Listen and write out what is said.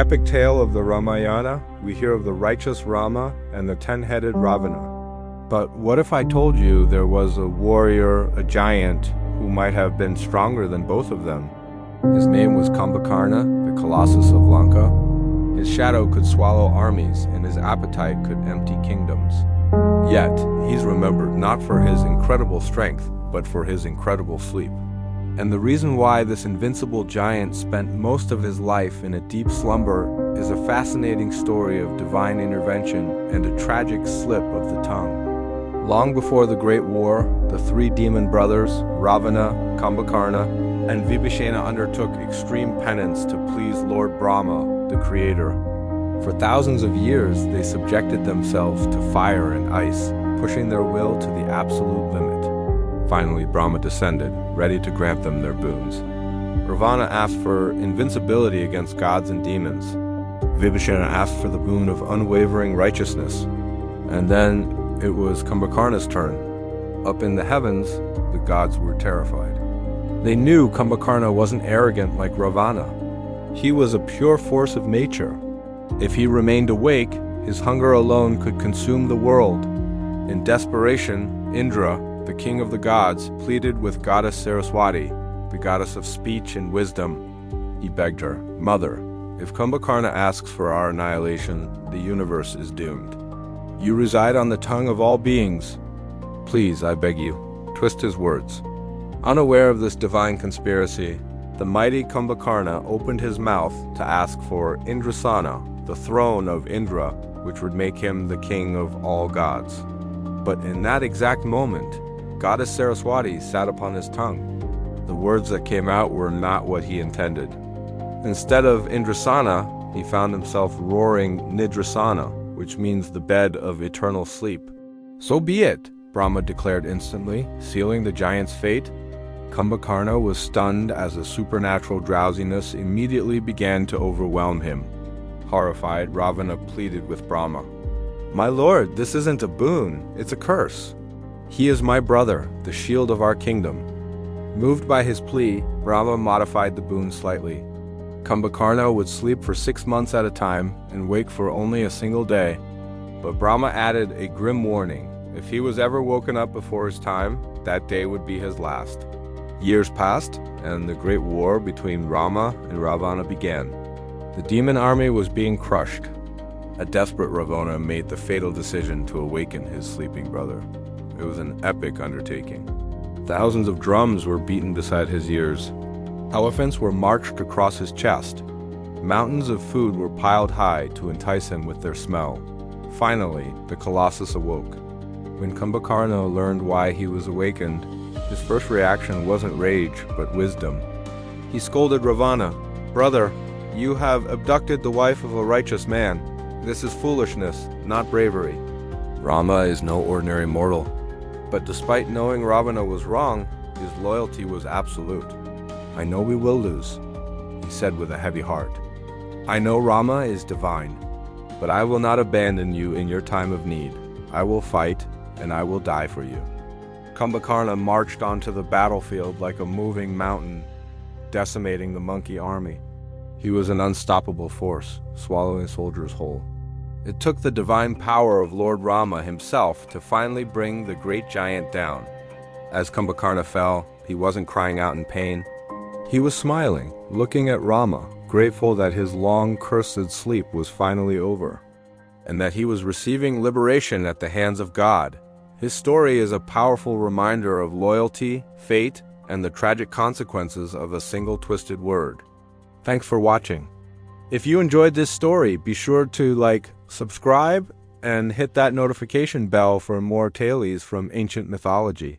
epic tale of the Ramayana, we hear of the righteous Rama and the 10-headed Ravana. But what if I told you there was a warrior, a giant, who might have been stronger than both of them? His name was Kumbhakarna, the Colossus of Lanka. His shadow could swallow armies, and his appetite could empty kingdoms. Yet, he's remembered not for his incredible strength, but for his incredible sleep. And the reason why this invincible giant spent most of his life in a deep slumber is a fascinating story of divine intervention and a tragic slip of the tongue. Long before the Great War, the three demon brothers, Ravana, Kumbhakarna, and Vibhishana undertook extreme penance to please Lord Rama, the creator. For thousands of years, they subjected themselves to fire and ice, pushing their will to the absolute limit. Finally, Brahma descended, ready to grant them their boons. Ravana asked for invincibility against gods and demons. Vibhishana asked for the boon of unwavering righteousness. And then it was Kumbhakarna's turn. Up in the heavens, the gods were terrified. They knew Kumbhakarna wasn't arrogant like Ravana. He was a pure force of nature. If he remained awake, his hunger alone could consume the world. In desperation, Indra, the king of the gods, pleaded with Goddess Saraswati, the goddess of speech and wisdom. He begged her, "Mother, if Kumbhakarna asks for our annihilation, the universe is doomed. You reside on the tongue of all beings. Please, I beg you, twist his words." Unaware of this divine conspiracy, the mighty Kumbhakarna opened his mouth to ask for Indrasana, the throne of Indra, which would make him the king of all gods. But in that exact moment, Goddess Saraswati sat upon his tongue. The words that came out were not what he intended. Instead of Indrasana, he found himself roaring Nidrasana, which means the bed of eternal sleep. "So be it," Brahma declared instantly, sealing the giant's fate. Kumbhakarna was stunned as a supernatural drowsiness immediately began to overwhelm him. Horrified, Ravana pleaded with Brahma, "My lord, this isn't a boon, it's a curse. He is my brother, the shield of our kingdom." Moved by his plea, Brahma modified the boon slightly. Kumbhakarna would sleep for 6 months at a time and wake for only a single day. But Brahma added a grim warning. If he was ever woken up before his time, that day would be his last. Years passed, and the great war between Rama and Ravana began. The demon army was being crushed. A desperate Ravana made the fatal decision to awaken his sleeping brother. It was an epic undertaking. Thousands of drums were beaten beside his ears. Elephants were marched across his chest. Mountains of food were piled high to entice him with their smell. Finally, the Colossus awoke. When Kumbhakarna learned why he was awakened, his first reaction wasn't rage, but wisdom. He scolded Ravana, "Brother, you have abducted the wife of a righteous man. This is foolishness, not bravery." Rama is no ordinary mortal. But despite knowing Ravana was wrong, his loyalty was absolute. "I know we will lose," he said with a heavy heart. "I know Rama is divine, but I will not abandon you in your time of need. I will fight, and I will die for you." Kumbhakarna marched onto the battlefield like a moving mountain, decimating the monkey army. He was an unstoppable force, swallowing soldiers whole. It took the divine power of Lord Rama himself to finally bring the great giant down. As Kumbhakarna fell, he wasn't crying out in pain. He was smiling, looking at Rama, grateful that his long, cursed sleep was finally over, and that he was receiving liberation at the hands of God. His story is a powerful reminder of loyalty, fate, and the tragic consequences of a single twisted word. Thanks for watching. If you enjoyed this story, be sure to subscribe, and hit that notification bell for more tales from ancient mythology.